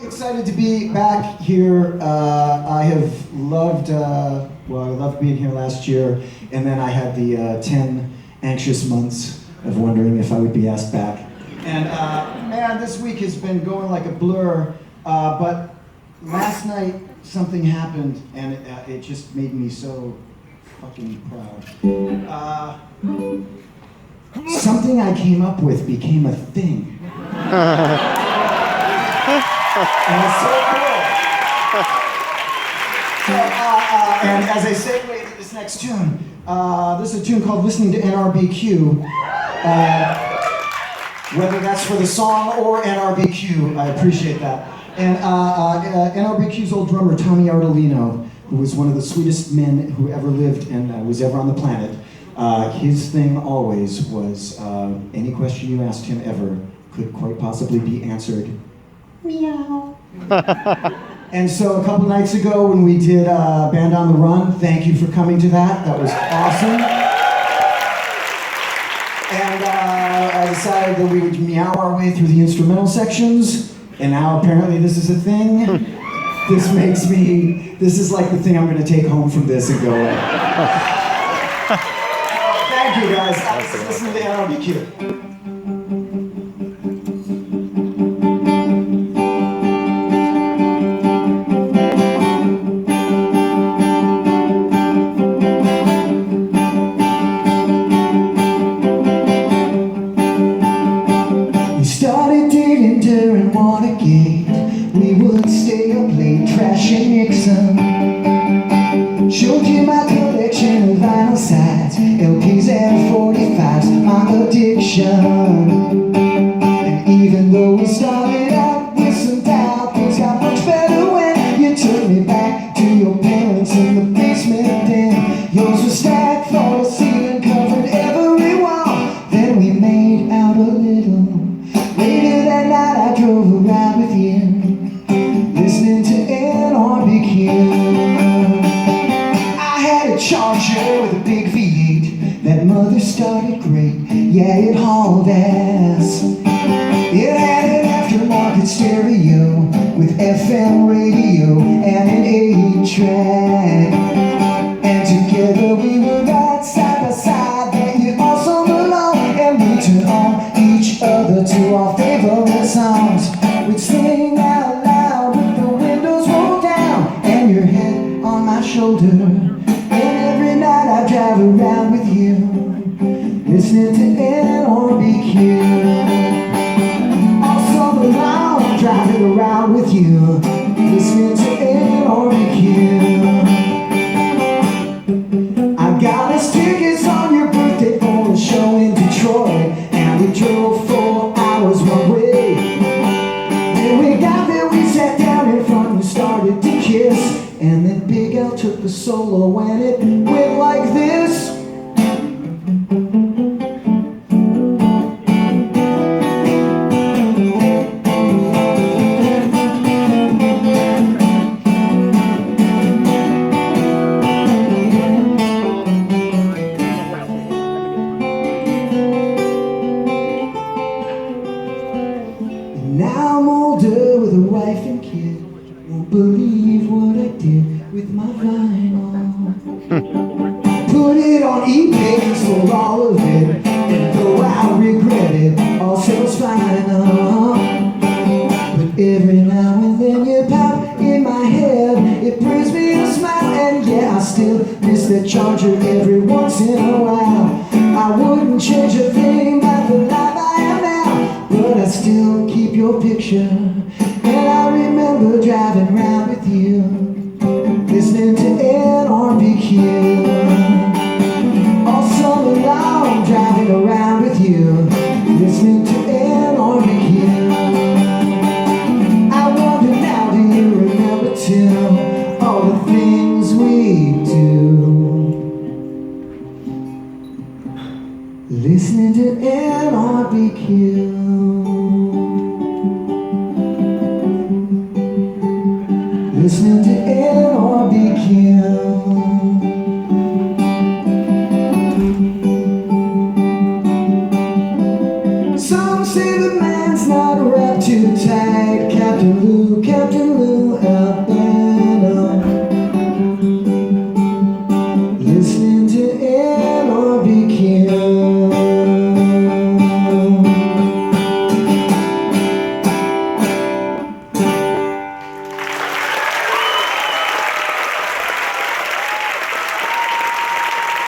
Excited to be back here. I have loved, I loved being here last year, and then I had the 10 anxious months of wondering if I would be asked back. And man, this week has been going like a blur, but last night something happened, and it just made me so fucking proud. Something I came up with became a thing. And it's so cool. And as I segue to this next tune, this is a tune called Listening to NRBQ. Whether that's for the song or NRBQ, I appreciate that. And NRBQ's old drummer, Tommy Ardolino, who was one of the sweetest men who ever lived and was ever on the planet, his thing always was any question you asked him ever could quite possibly be answered. Meow. And so a couple nights ago when we did Band on the Run, thank you for coming to that. That was awesome. And I decided that we would meow our way through the instrumental sections, and now apparently this is a thing. This is like the thing I'm going to take home from this and go with. Thank you guys. Listen to NRBQ. Showed you my collection of vinyl sides, LPs and 45s, my addiction. And even though we started out with some doubt, things got much better when you took me back to your parents in the basement den. Yours was stacked, floor to ceiling, covered every wall. Then we made out a little. Later that night I drove around with you, listening to NRBQ. Charger with a big V8, that mother started great, yeah it hauled ass. It had an aftermarket stereo with FM radio and an 8-track. And together we were right side by side, that you also belong. And we turned on each other to our favorite songs. We'd sing out loud with the windows rolled down and your head on my shoulder. I drive around with you, listening to NRBQ. All summer long, I'm driving around with you, listening to NRBQ. I got us tickets on your birthday for a show in Detroit, and we drove 4 hours one way. Then we got there, we sat down in front and started to kiss. And then Big L took the solo and it went like this. And now I'm older with a wife and kid. Won't believe what I did with my vinyl. Put it on eBay and sold all of it, and though I regret it, all sells final. But every now and then you pop in my head, it brings me a smile, and yeah, I still miss that charger every once in a while. I wouldn't change a thing about the life I am now, but I still keep your picture. And I remember driving around with you, listening to NRBQ. All summer long, I'm driving around with you, listening to NRBQ. I wonder now, do you remember too, all the things we do? Listening to NRBQ. Listening to NRBQ. Some say the man's not wrapped too tight, Captain Captain Lou, out